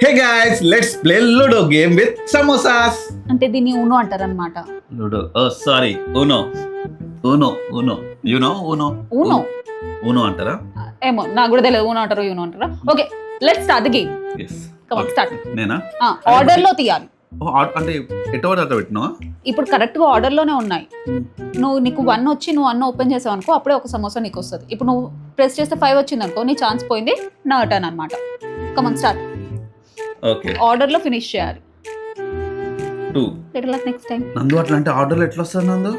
Hey guys, let's play Ludo game with samosas. అంటే దీన్ని Uno అంటారు అనమాట. Ludo, oh sorry, Uno. Uno Uno you know Uno. Uno Uno అంటారా? ఏమో నాకు కూడా తెలియదు. ఊనో అంటారు, యూనో అంటారా. Okay, let's start the game. yes come on, start. నేనా? ఆర్డర్ లో తీయాలి. అంటే ఎటో అట్లా పెట్టినా ఇప్పుడు కరెక్ట్ గా ఆర్డర్ లోనే ఉన్నాయి. నీకు 1 వచ్చి నువ్వు అన్న ఓపెన్ చేసావు అనుకో, అప్పుడే ఒక సమోసా నీకు వస్తుంది. ఇప్పుడు నువ్వు ప్రెస్ చేస్తే 5 వచ్చింది అనుకో, నీ ఛాన్స్ పోయింది, నా టర్న్ అనమాట. Come on, start. Okay, order లో ఫినిష్ చేయాలి. 2. Better luck next time. నందు అట్లా అంటే ఆర్డర్ ఎట్లా వస్తుంది నందు?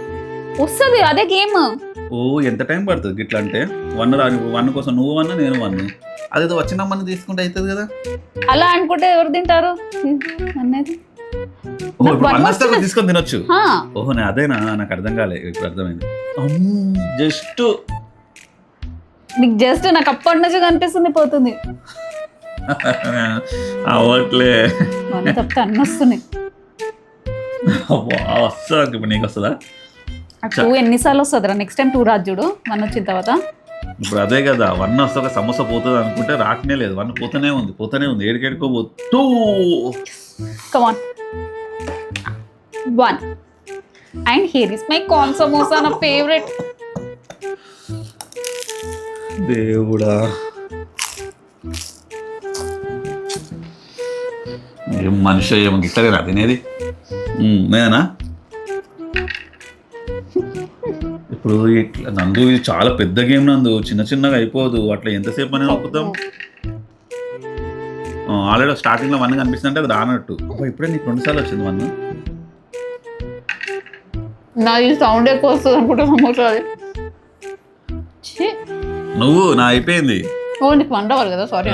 వస్తుంది, అదే గేమ్. ఓ ఎంత టైం పడుతుంది ఇట్లా అంటే? 1 రాని 1 కోసం నువ్వు 1 నేను 1, అదేదో వచ్చిన అమ్మని తీసుకుంటే అవుతుంది కదా. అలా అనుకుంటే ఎవరు తింటారు అనేది? ఓహో, ఇప్పుడు నాకు 1 one వస్తే వచ్చింది. తీసుకొని తినొచ్చు. హా, ఓహో, అదేనా? నాకు అర్థం కాలే, ఇప్పుడు అర్థమైంది. జస్ట్ నీకు జస్ట్ నాకు అప్పటి నుంచి కనిపిస్తుంది, పోతుంది. అవట్లే. మన తప్పితే అన్ని వస్తున్నాయి. వస్తా, ఇప్పుడు నీకు వస్తుందా? 2 ఎన్నిసార్లు వస్తుందిరా? నెక్స్ట్ టైం 2 రాదు చూడు, 1 వచ్చిన తర్వాత. ఇప్పుడు అదే కదా, 1 వస్తే ఒక సమోసా పోతుంది అనుకుంటే రాకనే లేదు. 1 పోతూనే ఉంది ఏడికేడుకో పోతూ. Come on. 1. And here is my corn samosa, నా favorite. దేవుడా, ఏం మనిషి, ఏమో గిట్టలేరా తినేది. నేనా? ఇప్పుడు ఇట్లా నందు, ఇది చాలా పెద్ద గేమ్ నందు, చిన్నగా అయిపోదు అట్లా. ఎంతసేపు అని నొక్కుతాం? ఆల్రెడీ స్టార్టింగ్ లో 1 కనిపిస్తుంది అంటే అది రానట్టు. ఇప్పుడే నీకు 2 సార్లు వచ్చింది 1. నా ఈ సౌండ్ ఎక్కువ వస్తుంది అనుకుంటా సమోసా అది. నువ్వు నా అయిపోయింది. ఓ, నీకు 1 రావాలి కదా, సారీ.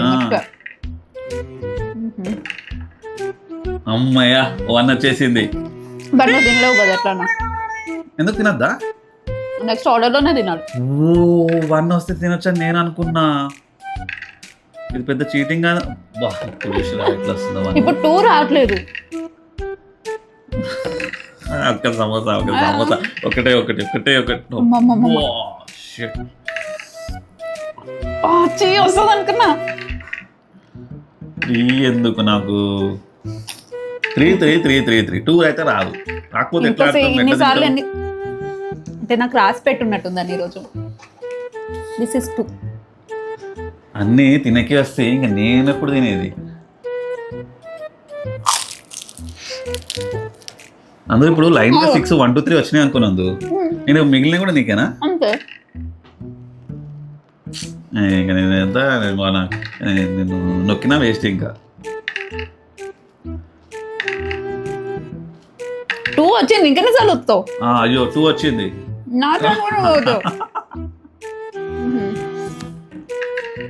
అమ్మయ్యా, 1 వచ్చేసింది. బట్ నువ్వు తినలేవు కదా, ఎట్లా? ఎందుకు తినద్దా? నెక్స్ట్ ఆర్డర్లోనే తినాలి. ఓ, 1 వస్తే తినొచ్చని నేను అనుకున్నా. ఇది పెద్ద చీటింగ్ కాదు. ఎట్లా వస్తుందో 1. ఇప్పుడు 2 రావట్లేదు. ఒక్క సమోసా ఒకటే. అమ్మమ్మమ్మ. వస్తుంది అనుకున్నా. 3 ఎందుకు నాకు? 3 2 అయితే రాదు. రాకపోతే ఎట్లా ఇన్నిసార్లు అంటే నాకు రాసి పెట్టున్నట్టుందని ఈరోజు. This is 2. అన్నీ తినకి వస్తే ఇంకా నేను ఎప్పుడు తినేది? అందులో ఇప్పుడు లైన్ 6 1 2 3 వచ్చినాయి అనుకున్నందు, నేను మిగిలిన కూడా నీకేనా? అంతే. ఇంకా నేను ఎంత నేను నొక్కినా వేస్ట్. ఇంకా 2 వచ్చింది, ఇంకెన్నిసార్లు వస్తావు? అయ్యో, 2 వచ్చింది.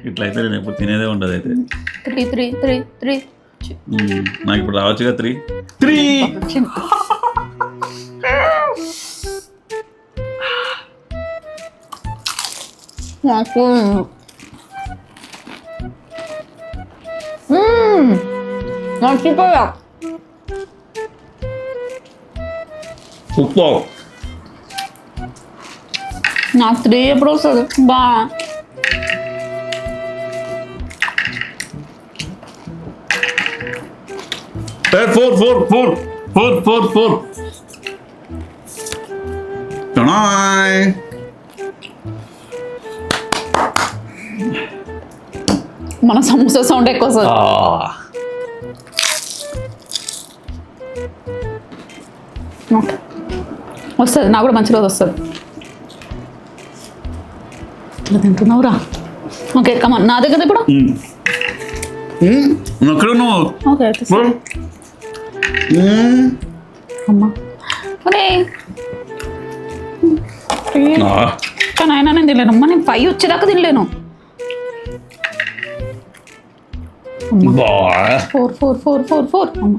ఇట్లయితే నేను ఎప్పుడు తినేదే ఉండదు. అయితే 3 నాకు ఇప్పుడు రావచ్చుగా 3 నాకు మర్చిపోయా. సూపర్. నాకు 3 ఎప్పుడు వస్తుంది? బా, four. మన సమోసా సౌండ్ ఎక్కువ వస్తుంది. వస్తుంది, నాకు కూడా మంచి రోజు వస్తుంది. ఇట్లా తింటున్నావురా. ఓకే, కమాన్, నా దగ్గర ఇప్పుడు. ఎక్కడ నువ్వు? ఓకే, అమ్మా. అరే కానీ అయినా నేను తినలేను అమ్మా. నేను 5 వచ్చేదాకా తినలేను. 4 అమ్మా.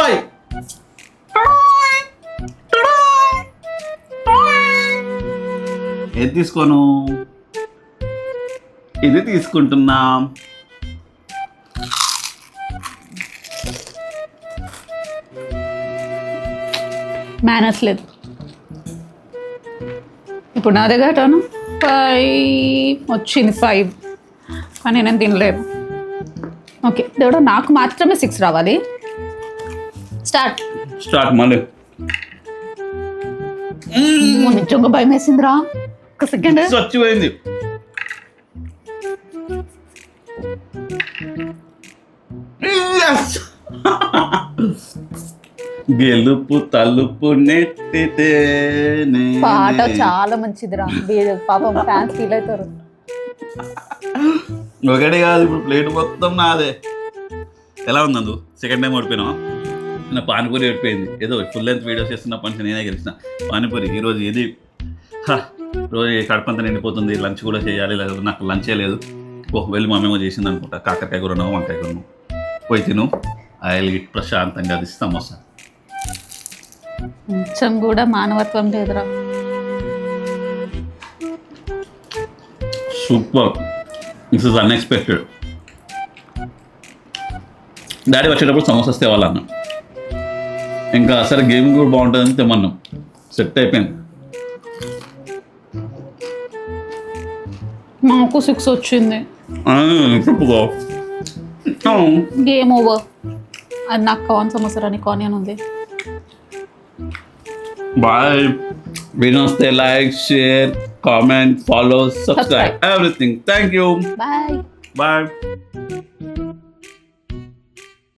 5. ఏది తీసుకోను? ఇది తీసుకుంటున్నా. మేనర్స్ లేదు. ఇప్పుడు నా దగ్గర టర్న్ 5 వచ్చింది 5 కానీ నేను తినలేను. ఓకే దేవుడు నాకు మాత్రమే 6 రావాలి. స్టార్ట్ మళ్ళీ. నిజంగా భయం వేసిందిరా. ఒక సెకండ్ చచ్చిపోయింది. గెలుపు తలుపు నెట్టితేనే. పాట చాలా మంచిదిరా. పాపం ఫ్యాన్స్ ఫీల్ అవుతారు. ఒకటి కాదు, ఇప్పుడు ప్లేట్ మొత్తం నాదే. ఎలా ఉంది అందు? సెకండ్ టైం ఓడిపోయినా. నా పానీపూరి ఓడిపోయింది. ఏదో ఫుల్ లెంత్ వీడియోస్ చేస్తున్నప్పటి నుంచి నేనే గెలిచిన. పానీపూరి ఈరోజు ఏది రోజు కడపంతా నిండిపోతుంది, లంచ్ కూడా చేయాలి. లేదు నాకు లంచే లేదు. వెళ్ళి మా మేము చేసింది అనుకుంటా. కాకరకాయ కూర, వంకాయ కూర. పోయి తిను. ఆయిల్ గిట్ ప్రశాంతంగా అది సమోసా. కొంచెం కూడా మానవత్వం లేదురా. Super. This is unexpected. Daddy వచ్చేటప్పుడు సమోసాస్ తేవాలన్నా. ఇంకా సరే గేమ్ కూడా బాగుంటుందని తెమ్మన్నాం. సెట్ అయిపోయింది. నాకు 6 వచ్చింది. చెప్పుకో. Game over. అది నాకు కార్న్ సమోసా అని కార్న్ ఉంది. బాయ్. వీడియో వస్తే like, share, comment, follow, subscribe, everything. Thank you. Bye. Bye.